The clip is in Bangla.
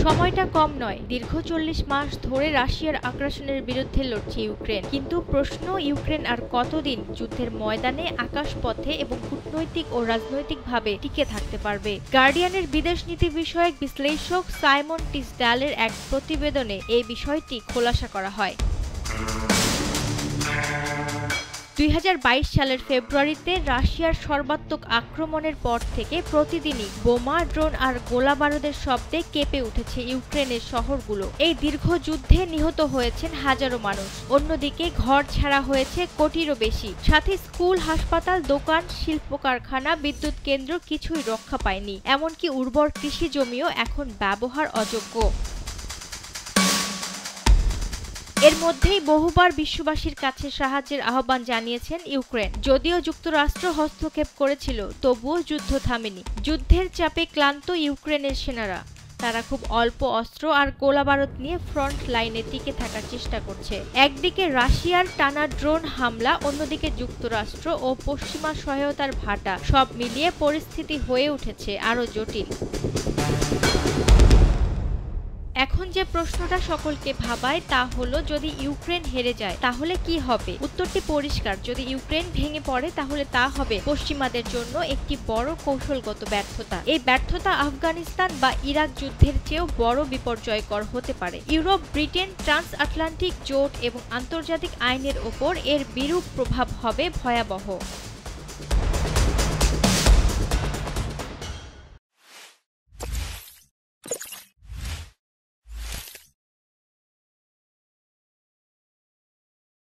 সময়টা কম নয়, দীর্ঘ ৪০ মাস ধরে রাশিয়ার আগ্রাসনের বিরুদ্ধে লড়ছে ইউক্রেন। কিন্তু প্রশ্ন, ইউক্রেন আর কতদিন যুদ্ধের ময়দানে, আকাশপথে এবং কূটনৈতিক ও রাজনৈতিকভাবে টিকে থাকতে পারবে? গার্ডিয়ানের বিদেশ নীতি বিষয়ক বিশ্লেষক সাইমন টিসডালের এক প্রতিবেদনে এই বিষয়টি খোলাসা করা হয়। ২০২২ সালের ফেব্রুয়ারিতে রাশিয়ার সর্বাত্মক আক্রমণের পর থেকে প্রতিদিনই বোমা, ড্রোন আর গোলাবারুদের শব্দে কেঁপে উঠেছে ইউক্রেনের শহরগুলো। এই দীর্ঘ যুদ্ধে নিহত হয়েছেন হাজারো মানুষ। অন্যদিকে ঘর ছাড়া হয়েছে কোটিরও বেশি। সাথে স্কুল, হাসপাতাল, দোকান, শিল্প কারখানা, বিদ্যুৎ কেন্দ্র কিছুই রক্ষা পায়নি। এমনকি উর্বর কৃষি জমিও এখন ব্যবহার অযোগ্য। এর মধ্যেই বহুবার বিশ্ববাসীর কাছে সাহায্যের আহ্বান জানিয়েছেন ইউক্রেন। যদিও যুক্তরাষ্ট্র হস্তক্ষেপ করেছিল, তবুও যুদ্ধ থামেনি। যুদ্ধের চাপে ক্লান্ত ইউক্রেনের সেনারা। তারা খুব অল্প অস্ত্র আর গোলাবারুদ নিয়ে ফ্রন্ট লাইনে টিকে থাকার চেষ্টা করছে। একদিকে রাশিয়ার টানা ড্রোন হামলা, অন্যদিকে যুক্তরাষ্ট্র ও পশ্চিমা সহায়তার ভাটা। সব মিলিয়ে পরিস্থিতি হয়ে উঠেছে আরও জটিল। এখন যে প্রশ্নটা সকলকে ভাবায় তা হলো, যদি ইউক্রেন হেরে যায় তাহলে কি হবে? উত্তরটি পরিষ্কার, যদি ইউক্রেন ভেঙে পড়ে তাহলে তা হবে পশ্চিমাদের জন্য একটি বড় কৌশলগত ব্যর্থতা। এই ব্যর্থতা আফগানিস্তান বা ইরাক যুদ্ধের চেয়েও বড় বিপর্যয়কর হতে পারে। ইউরোপ, ব্রিটেন, ট্রান্স আটলান্টিক জোট এবং আন্তর্জাতিক আইনের ওপর এর বিরূপ প্রভাব হবে ভয়াবহ।